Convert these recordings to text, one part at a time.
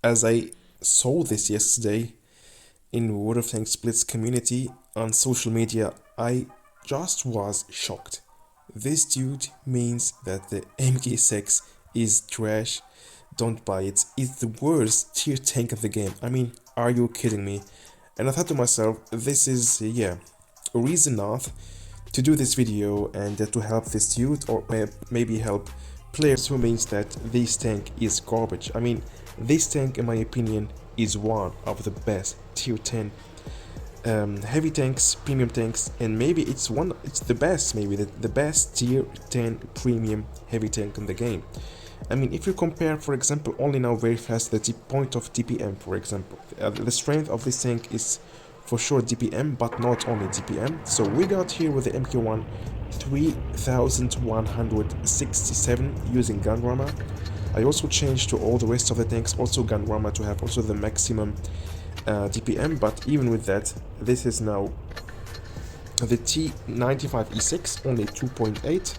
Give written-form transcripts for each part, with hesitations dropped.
as I saw this yesterday in WOTB WOTBLITZ community on social media, I just was shocked. This dude means that the MK6 is trash. Don't buy it. It's the worst tier tank of the game. I mean, are you kidding me? And I thought to myself, this is, a reason enough to do this video and to help this dude, or maybe help players who means that this tank is garbage. I mean, this tank, in my opinion, is one of the best tier 10 heavy tanks, premium tanks, and maybe it's the best, maybe the best tier 10 premium heavy tank in the game. I mean, if you compare, for example, only now very fast the point of DPM, for example, the strength of this tank is for sure DPM, but not only DPM. So we got here with the MK1 3167 using gun rammer. I also changed to all the rest of the tanks, also gun rammer, to have also the maximum DPM, but even with that, this is now the T95E6, only 2.8,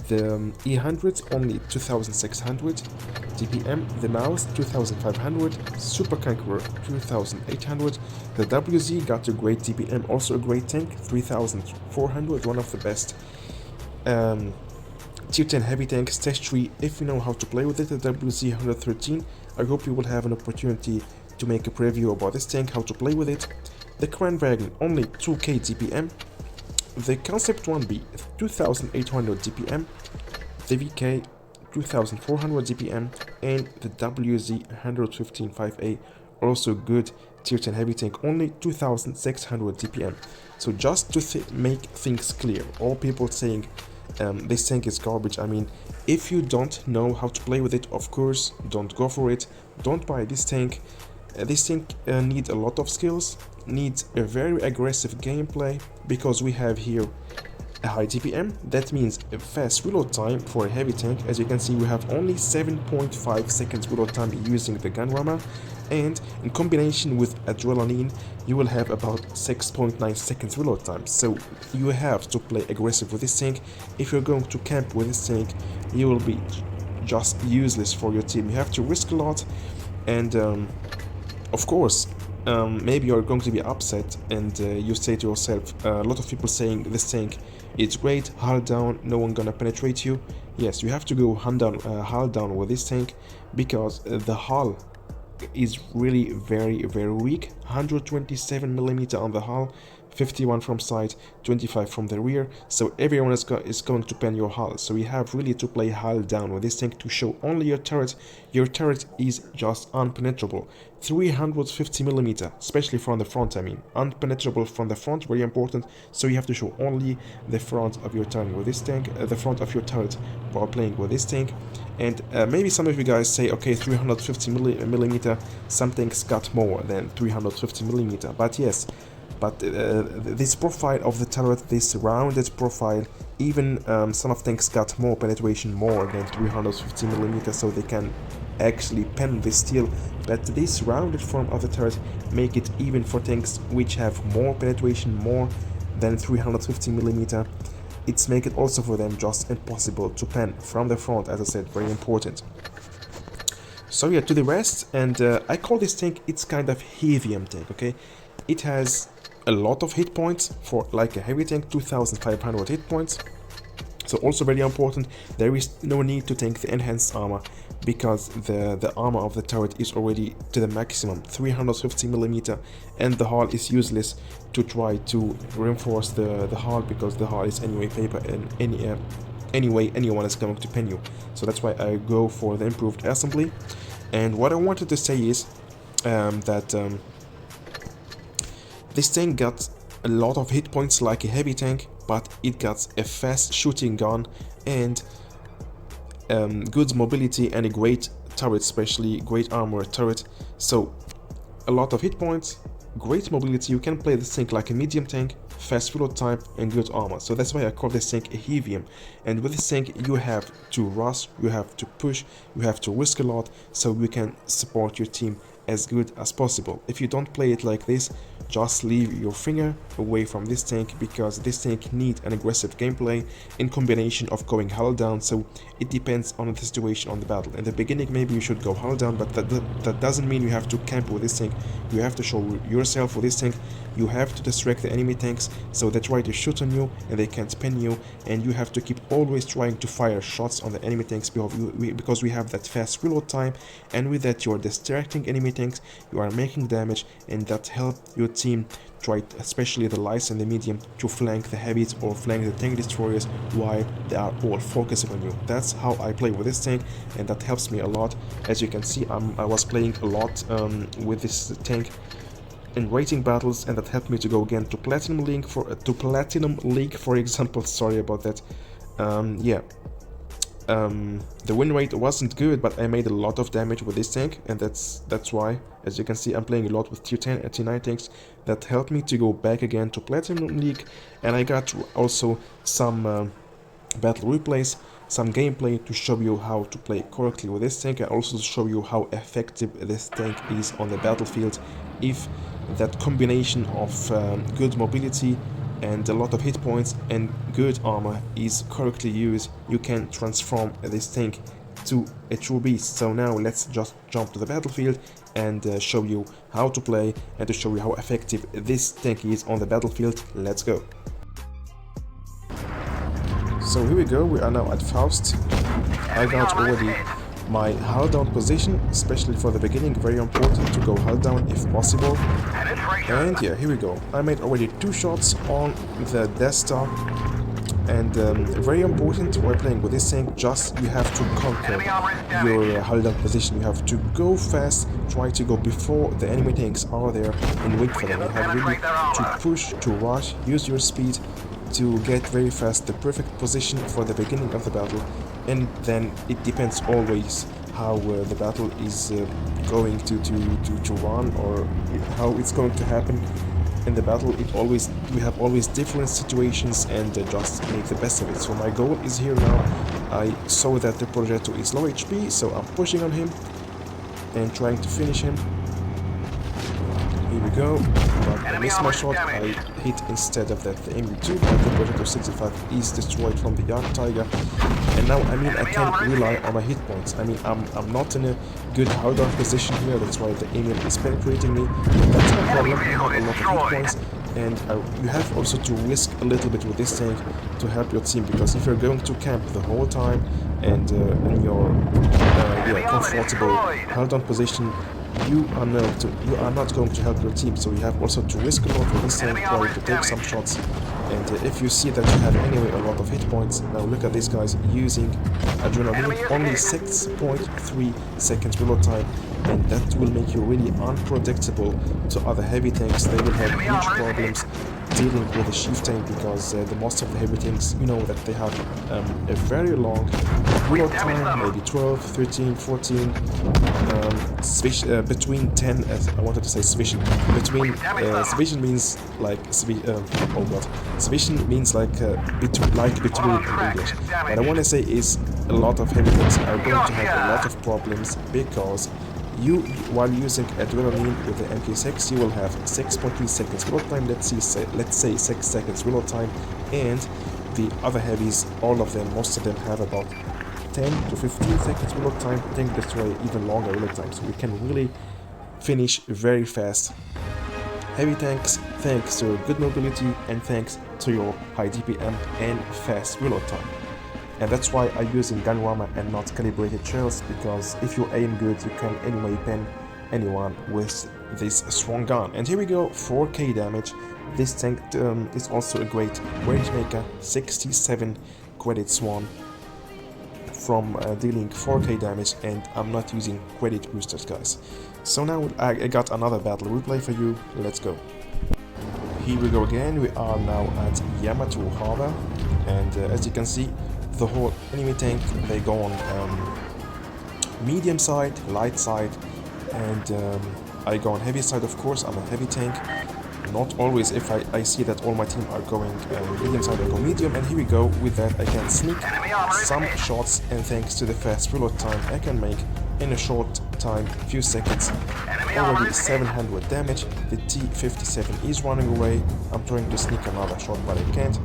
the E100 only 2600 DPM, the Mouse 2500, Super Conqueror 2800, the WZ got a great DPM, also a great tank, 3400, one of the best tier 10 heavy tanks. Test tree, if you know how to play with it, the WZ 113. I hope you will have an opportunity to make a preview about this tank, how to play with it. The Crown Dragon only 2k DPM, the Concept 1B 2800 DPM, the VK 2400 DPM, and the WZ 115.5A, also good tier 10 heavy tank, only 2600 DPM. So just to make things clear, all people saying this tank is garbage, I mean, if you don't know how to play with it, of course, don't go for it, don't buy this tank. This tank needs a lot of skills, needs a very aggressive gameplay, because we have here a high DPM, that means a fast reload time for a heavy tank. As you can see, we have only 7.5 seconds reload time using the gun rammer, and in combination with adrenaline, you will have about 6.9 seconds reload time. So you have to play aggressive with this tank. If you're going to camp with this tank, you will be just useless for your team. You have to risk a lot, and of course, maybe you're going to be upset and you say to yourself, a lot of people saying this tank is great, hull down, no one gonna penetrate you. Yes, you have to go hull down with this tank, because the hull is really very weak. 127mm on the hull, 51 from side, 25 from the rear, so everyone is going to pen your hull. So you have really to play hull down with this tank to show only your turret. Your turret is just unpenetrable. 350mm, especially from the front, I mean, unpenetrable from the front, very important. So you have to show only the front of your turret with this tank, the front of your turret while playing with this tank. And maybe some of you guys say, okay, 350mm, some tanks got more than 350mm, but yes, but this profile of the turret, this rounded profile, even some of tanks got more penetration, more than 350mm, so they can actually pen this steel. But this rounded form of the turret make it even for tanks which have more penetration, more than 350mm. It's make it also for them just impossible to pen from the front, as I said, very important. So yeah, to the rest, and I call this tank, it's kind of heavium tank, okay? It has a lot of hit points for like a heavy tank, 2500 hit points. So also very important, there is no need to tank the enhanced armor, because the armor of the turret is already to the maximum, 350mm, and the hull is useless to try to reinforce the hull, because the hull is anyway paper, and anyway anyone is going to pen you. So that's why I go for the improved assembly. And what I wanted to say is that this tank got a lot of hit points like a heavy tank, but it got a fast shooting gun and good mobility and a great turret, especially great armor turret. So a lot of hit points, great mobility. You can play this tank like a medium tank, fast reload time, and good armor. So that's why I call this tank a heavium. And with this tank, you have to rush, you have to push, you have to risk a lot, so you can support your team as good as possible. If you don't play it like this, just leave your finger away from this tank, because this tank needs an aggressive gameplay in combination of going hull down. So it depends on the situation on the battle. In the beginning maybe you should go hull down, but that doesn't mean you have to camp with this tank. You have to show yourself with this tank. You have to distract the enemy tanks so they try to shoot on you and they can't pin you, and you have to keep always trying to fire shots on the enemy tanks, because we have that fast reload time, and with that you are distracting enemy tanks, you are making damage, and that helps your team try, especially the lights and the medium, to flank the heavies or flank the tank destroyers while they are all focusing on you. That's how I play with this tank, and that helps me a lot. As you can see, I was playing a lot with this tank in rating battles, and that helped me to go again to Platinum League for example. Sorry about that. The win rate wasn't good, but I made a lot of damage with this tank, and that's why, as you can see, I'm playing a lot with tier 10 and tier 9 tanks. That helped me to go back again to Platinum League, and I got also some battle replays, some gameplay to show you how to play correctly with this tank, and also to show you how effective this tank is on the battlefield. If that combination of good mobility and a lot of hit points and good armor is correctly used, you can transform this tank to a true beast. So now let's just jump to the battlefield and show you how to play, and to show you how effective this tank is on the battlefield. Let's go. So here we go, we are now at Faust. I got already my hull down position, especially for the beginning, very important to go hull down if possible. And yeah, here we go. I made already 2 shots on the Death Star, and very important while playing with this tank, just you have to conquer your hull down position. You have to go fast, try to go before the enemy tanks are there and wait for them. You have really to push, to rush, use your speed to get very fast the perfect position for the beginning of the battle, and then it depends always how the battle is going to run, or how it's going to happen in the battle. We have always different situations, and just make the best of it. So my goal is here now. I saw that the Progetto is low HP, so I'm pushing on him and trying to finish him. Here we go, but I missed my shot. I hit instead of that the MU2, but the Progetto 65 is destroyed from the Young Tiger. And now, I mean, I can't rely on my hit points. I mean, I'm not in a good hull down position here, that's why the alien is penetrating me. That's no problem, you have a lot of hit points, and you have also to risk a little bit with this tank to help your team, because if you're going to camp the whole time and in your comfortable hull down position, you are not going to help your team. So you have also to risk a lot with this tank, try to take some shots. And if you see that you have anyway a lot of hit points, now look at these guys using adrenaline, only 6.3 seconds reload time, and that will make you really unpredictable to other heavy tanks. They will have huge problems dealing with the Chieftain, because the most of the heavy tanks, you know that they have a very long reload time, maybe 12, 13, 14, between 10, I wanted to say Svision, between, Svision means like, Svision means like, between in English. What I want to say is a lot of heavy tanks are going to have a lot of problems, because while using adrenaline with the MK6, you will have 6.3 seconds reload time, let's say 6 seconds reload time, and the other heavies, all of them, most of them have about 10 to 15 seconds reload time. Tank destroy even longer reload time, so you can really finish very fast heavy tanks thanks to your good mobility and thanks to your high DPM and fast reload time. And that's why I'm using gun rammer and not calibrated shells, because if you aim good, you can anyway pin anyone with this strong gun. And here we go, 4k damage. This tank is also a great range maker, 67 credits won from dealing 4k damage, and I'm not using credit boosters, guys. So now I got another battle replay for you. Let's go. Here we go again. We are now at Yamato Harbor, and as you can see, the whole enemy tank, they go on medium side, light side, and I go on heavy side. Of course, I'm a heavy tank. Not always. If I see that all my team are going medium side, I go medium, and here we go. With that, I can sneak some shots, and thanks to the fast reload time I can make in a short time, few seconds, already 700 damage. The T-57 is running away. I'm trying to sneak another shot, but I can't.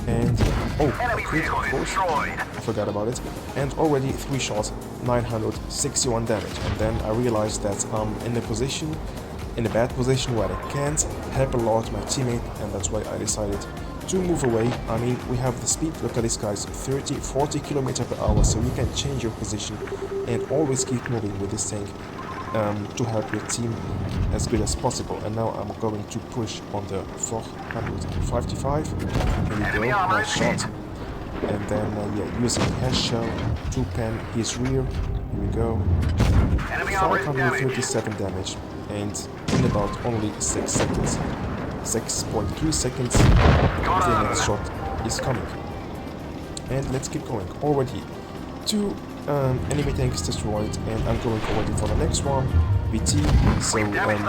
And oh, I crit, of course. I forgot about it. And already 3 shots, 961 damage. And then I realized that I'm in a bad position where I can't help a lot my teammate, and that's why I decided to move away. I mean, we have the speed, look at this guys, 30-40 km per hour, so you can change your position and always keep moving with this tank to help your team as good as possible. And now I'm going to push on the 455. Here we go, nice shot. And then yeah, using hash shell to pen his rear. Here we go, 537 damage, and in about only 6 seconds, 6.3 seconds, the next shot is coming. And let's keep going. Already 2 enemy tanks destroyed, and I'm going already for the next one, VT. So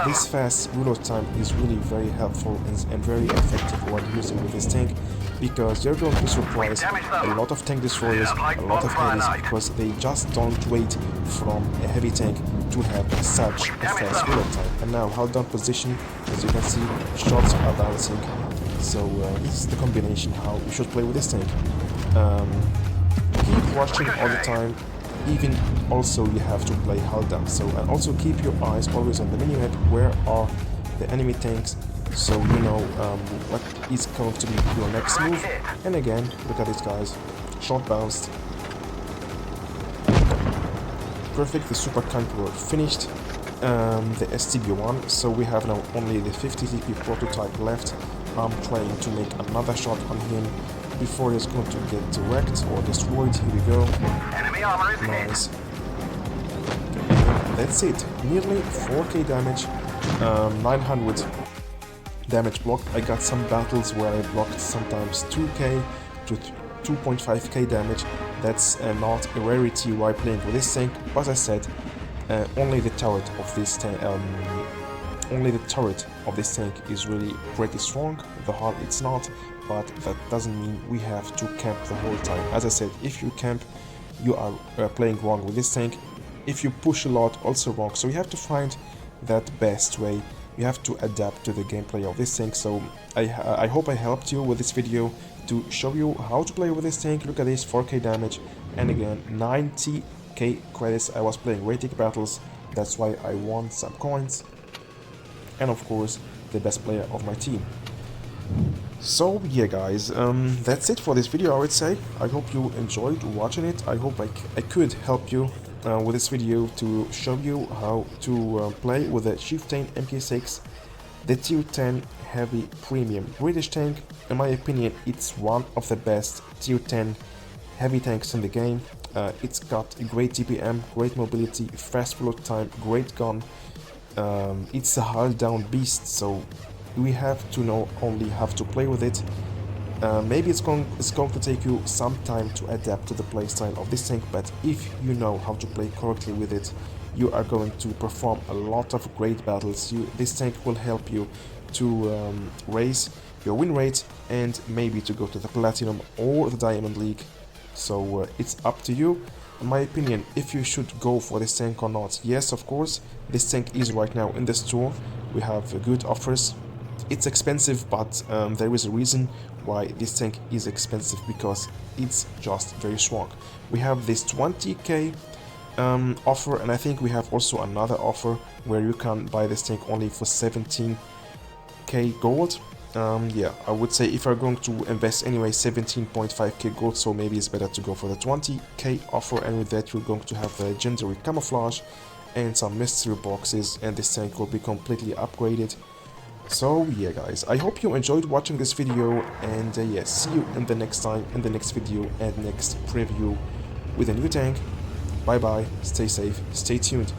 this fast reload time is really very helpful and very effective when using with this tank, because you're going to surprise a lot of tank destroyers, a lot of heavies, because they just don't wait from a heavy tank to have such a fast reload time. And now held down position, as you can see, shots are bouncing. So this is the combination how you should play with this tank. Keep watching all the time, even also you have to play held down. So and also keep your eyes always on the minimap, where are the enemy tanks, so you know what is going to be your next move. And again, look at these guys, shot bounced. Perfect, the Super Conqueror finished the STB1, so we have now only the 50 TP prototype left. I'm trying to make another shot on him before he's going to get wrecked or destroyed. Here we go. Nice. And that's it. Nearly 4k damage, 900 damage blocked. I got some battles where I blocked sometimes 2k to 2.5k damage. That's not a rarity while playing with this tank, but as I said, only the turret of this tank is really pretty strong. The hull it's not, but that doesn't mean we have to camp the whole time. As I said, if you camp, you are playing wrong with this tank. If you push a lot, also wrong. So you have to find that best way. You have to adapt to the gameplay of this tank. So I hope I helped you with this video to show you how to play with this tank. Look at this, 4k damage, and again 90k credits. I was playing rating battles, that's why I won some coins, and of course the best player of my team. So yeah guys, that's it for this video, I would say. I hope you enjoyed watching it. I hope I could help you with this video to show you how to play with the Chieftain MK6, the Tier 10 heavy premium British tank. In my opinion, it's one of the best Tier 10 heavy tanks in the game. It's got a great TPM, great mobility, fast reload time, great gun. It's a hull down beast, so we have to know only how to play with it. Maybe it's going to take you some time to adapt to the playstyle of this tank, but if you know how to play correctly with it, you are going to perform a lot of great battles. This tank will help you to raise your win rate and maybe to go to the Platinum or the Diamond League. So it's up to you. In my opinion, if you should go for this tank or not. Yes, of course, this tank is right now in the store. We have good offers. It's expensive, but there is a reason why this tank is expensive, because it's just very strong. We have this 20k offer, and I think we have also another offer where you can buy this tank only for 17k gold. Yeah, I would say if you're going to invest anyway 17.5k gold, so maybe it's better to go for the 20k offer, and with that you're going to have the legendary camouflage and some mystery boxes, and this tank will be completely upgraded. So yeah guys, I hope you enjoyed watching this video, and yeah, see you in the next time, in the next video and next preview with a new tank. Bye bye, stay safe, stay tuned.